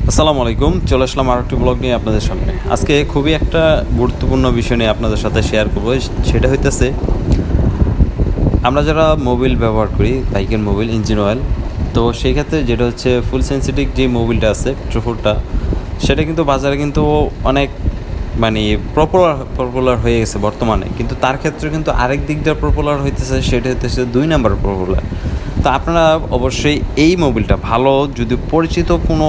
আসসালামু আলাইকুম। চলে আসলাম আরেকটি ব্লগ নিয়ে আপনাদের সামনে। আজকে খুবই একটা গুরুত্বপূর্ণ বিষয় নিয়ে আপনাদের সাথে শেয়ার করব। সেটা হইতেছে আমরা যারা মোবিল ব্যবহার করি, বাইকের মোবিল, ইঞ্জিন অয়েল। তো সেই ক্ষেত্রে যেটা হচ্ছে ফুল সেন্সিটিভ যে মোবিলটা আছে পেট্রোফোরটা, সেটা কিন্তু বাজারে কিন্তু অনেক মানে পপুলার হয়ে গেছে বর্তমানে। কিন্তু তার ক্ষেত্রে কিন্তু আরেক দিকটা পপুলার হইতেছে, সেটা হইতেছে ২ নাম্বার পপুলার। তো আপনারা অবশ্যই এই মোবিলটা ভালো যদি পরিচিত কোনো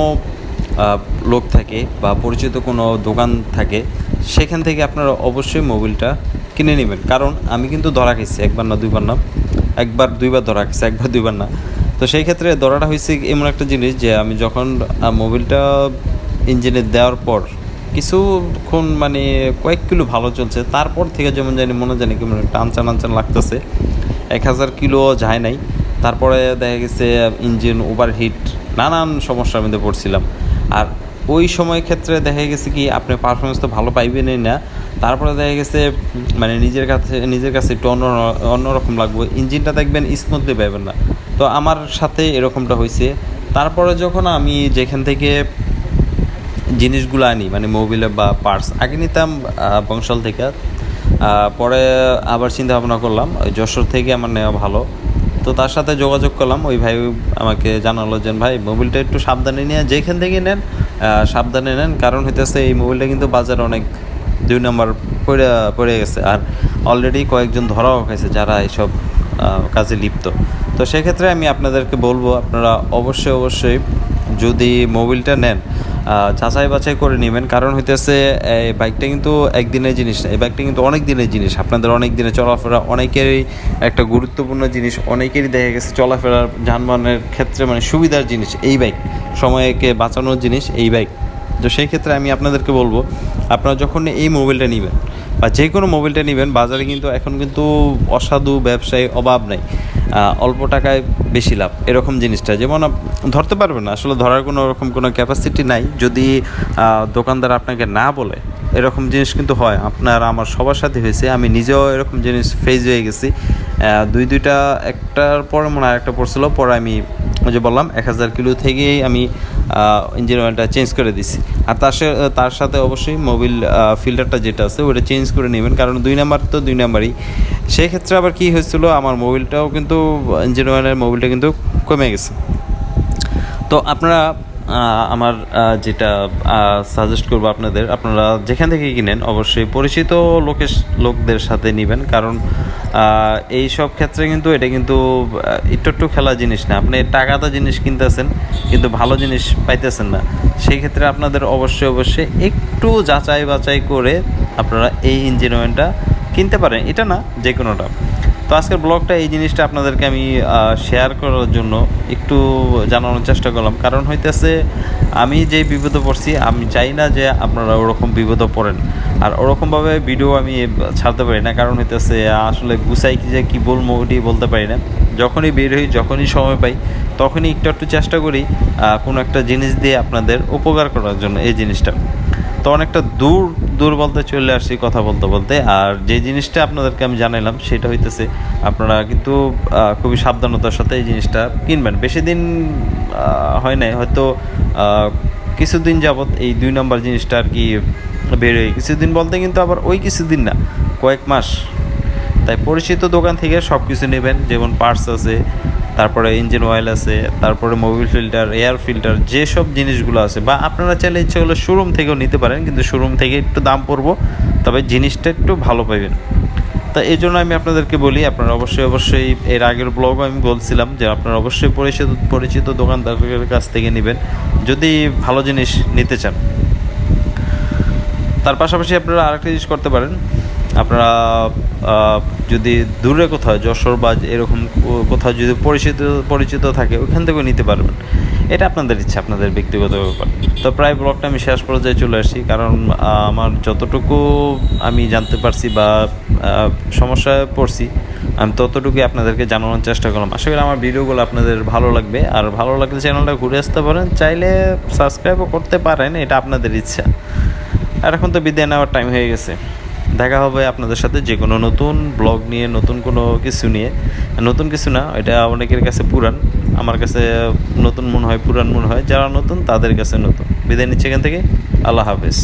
লোক থাকে বা পরিচিত কোনো দোকান থাকে, সেখান থেকে আপনারা অবশ্যই মোবিলটা কিনে নেবেন। কারণ আমি কিন্তু ধরা খাইছি, একবার না দুইবার না, একবার দুইবার ধরা খাইছি, একবার দুইবার না। তো সেই ক্ষেত্রে ধরাটা হয়েছে এমন একটা জিনিস যে আমি যখন মোবিলটা ইঞ্জিনে দেওয়ার পর কিছুক্ষণ মানে কয়েক কিলো ভালো চলছে, তারপর থেকে যেমন জানি মনে জানি কেমন একটা আনচান আনচান লাগতেছে। ১,০০০ কিলো যায় নাই, তারপরে দেখা গেছে ইঞ্জিন ওভারহিট, নানান সমস্যার মধ্যে পড়ছিলাম। আর ওই সময় ক্ষেত্রে দেখা গেছে কি আপনি পারফরমেন্স তো ভালো পাইবেনই না, তারপরে দেখা গেছে মানে নিজের কাছে একটু অন্যরকম লাগবে, ইঞ্জিনটা দেখবেন স্মুথলি পাইবেন না। তো আমার সাথে এরকমটা হয়েছে। তারপরে যখন আমি যেখান থেকে জিনিসগুলো আনি মানে মোবিলে বা পার্টস আগে নিতাম বংশাল থেকে, পরে আবার চিন্তা ভাবনা করলাম ওই যশোর থেকে আমার নেওয়া ভালো। তো তার সাথে যোগাযোগ করলাম, ওই ভাই আমাকে জানালো যে ভাই মোবিলটা একটু সাবধানে নিয়ে যেখান থেকে নেন সাবধানে নেন, কারণ হইতেছে এই মোবিলটা কিন্তু বাজারে অনেক ২ নম্বর পড়ে গেছে। আর অলরেডি কয়েকজন ধরাও খাইছে যারা এইসব কাজে লিপ্ত। তো সেক্ষেত্রে আমি আপনাদেরকে বলবো আপনারা অবশ্যই যদি মোবিলটা নেন যাচাই বাছাই করে নেবেন। কারণ হইতেছে এই বাইকটা কিন্তু একদিনের জিনিস না, এই বাইকটা কিন্তু অনেক দিনের জিনিস। আপনাদের অনেক দিনে চলাফেরা অনেকেরই একটা গুরুত্বপূর্ণ জিনিস, অনেকেরই দেখা গেছে চলাফেরার যানবাহনের ক্ষেত্রে মানে সুবিধার জিনিস এই বাইক, সময়কে বাঁচানোর জিনিস এই বাইক। তো সেই ক্ষেত্রে আমি আপনাদেরকে বলবো আপনারা যখন এই মোবাইলটা নেবেন বা যে কোনো মোবাইলটা নেবেন, বাজারে কিন্তু এখন কিন্তু অসাধু ব্যবসায়ী অভাব নাই। অল্প টাকায় বেশি লাভ এরকম জিনিসটা যেমন ধরতে পারবেন না, আসলে ধরার কোনো রকম কোনো ক্যাপাসিটি নাই যদি দোকানদার আপনাকে না বলে। এরকম জিনিস কিন্তু হয়, আপনার আমার সবার সাথে হয়েছে, আমি নিজেও এরকম জিনিস ফেস হয়ে গেছি। দুইটা একটার পরে মনে হয় আরেকটা পড়ছিল, পরে আমি ওই যে বললাম ১,০০০ কিলো থেকেই আমি ইঞ্জিন অয়েলটা চেঞ্জ করে দিছি। আর তার সাথে অবশ্যই মোবিল ফিল্টারটা যেটা আছে ওটা চেঞ্জ করে নেবেন, কারণ ২ নাম্বার তো ২ নাম্বারই। সেই ক্ষেত্রে আবার কী হয়েছিল, আমার মোবিলটাও কিন্তু ইঞ্জিন অয়েলের মোবিলটা কিন্তু কমে গেছে। তো আপনারা আমার যেটা সাজেস্ট করবো আপনারা যেখান থেকে কিনেন অবশ্যই পরিচিত লোকদের সাথে নেবেন। কারণ এই সব ক্ষেত্রে কিন্তু এটা কিন্তু একটু খেলা জিনিস না, আপনি টাকাতে জিনিস কিনতেছেন কিন্তু ভালো জিনিস পাইতেছেন না। সেই ক্ষেত্রে আপনাদের অবশ্যই একটু যাচাই বাছাই করে আপনারা এই ইঞ্জিন অয়েলটা কিনতে পারেন, এটা না যে কোনোটা। তো আজকের ব্লগটা এই জিনিসটা আপনাদেরকে আমি শেয়ার করার জন্য একটু জানানোর চেষ্টা করলাম। কারণ হইতেছে আমি যে বিপদে পড়ছি, আমি চাই না যে আপনারা ওরকম বিপদে পড়েন। আর ওরকমভাবে ভিডিও আমি ছাড়তে পারি না, কারণ হইতেছে আসলে গুছাই যে কী বলবো ওটি বলতে পারি না। যখনই বের হই, যখনই সময় পাই, তখনই একটু চেষ্টা করি কোনো একটা জিনিস দিয়ে আপনাদের উপকার করার জন্য এই জিনিসটা। তো অনেকটা দূর বলতে চলে আসছি কথা বলতে। আর যে জিনিসটা আপনাদেরকে আমি জানাইলাম সেটা হইতেছে আপনারা কিন্তু খুবই সাবধানতার সাথে এই জিনিসটা কিনবেন। বেশি দিন হয় নাই, হয়তো কিছুদিন যাবৎ এই ২ নম্বর জিনিসটা আর কি বের হয়ে, কিছুদিন বলতে কিন্তু আবার ওই কিছুদিন না, কয়েক মাস। তাই পরিচিত দোকান থেকে সব কিছু নেবেন, যেমন পার্টস আছে, তারপরে ইঞ্জিন অয়েল আছে, তারপরে মোবিল ফিল্টার, এয়ার ফিল্টার, যেসব জিনিসগুলো আছে। বা আপনারা চাইলে ইচ্ছে হলে শোরুম থেকেও নিতে পারেন, কিন্তু শোরুম থেকে একটু দাম পড়বো, তবে জিনিসটা একটু ভালো পাবেন। তা এই জন্য আমি আপনাদেরকে বলি আপনারা অবশ্যই এর আগের ব্লগও আমি বলছিলাম যে আপনারা অবশ্যই পরিচিত দোকানদারের কাছ থেকে নেবেন যদি ভালো জিনিস নিতে চান। তার পাশাপাশি আপনারা আরেকটা জিনিস করতে পারেন, আপনারা যদি দূরে কোথাও যশোর বা এরকম কোথাও যদি পরিচিত থাকে ওইখান থেকেও নিতে পারবেন। এটা আপনাদের ইচ্ছা, আপনাদের ব্যক্তিগত ব্যাপার। তো প্রায় ব্লগটা আমি শেষ পর্যায়ে চলে আসছি, কারণ আমার যতটুকু আমি জানতে পারছি বা সমস্যায় পড়ছি আমি ততটুকুই আপনাদেরকে জানানোর চেষ্টা করলাম। আশা করি আমার ভিডিওগুলো আপনাদের ভালো লাগবে, আর ভালো লাগলে চ্যানেলটা ঘুরে আসতে পারেন, চাইলে সাবস্ক্রাইবও করতে পারেন, এটা আপনাদের ইচ্ছা। আর এখন তো বিদায় নেওয়ার টাইম হয়ে গেছে। দেখা হবে আপনাদের সাথে যে কোনো নতুন ব্লগ নিয়ে, নতুন কোনো কিছু নিয়ে। নতুন কিছু না, এটা অনেকের কাছে পুরান, আমার কাছে নতুন মনে হয়, পুরান মনে হয়। যারা নতুন তাদের কাছে নতুন। বিদায় নিচ্ছে এখান থেকে। আল্লাহ হাফেজ।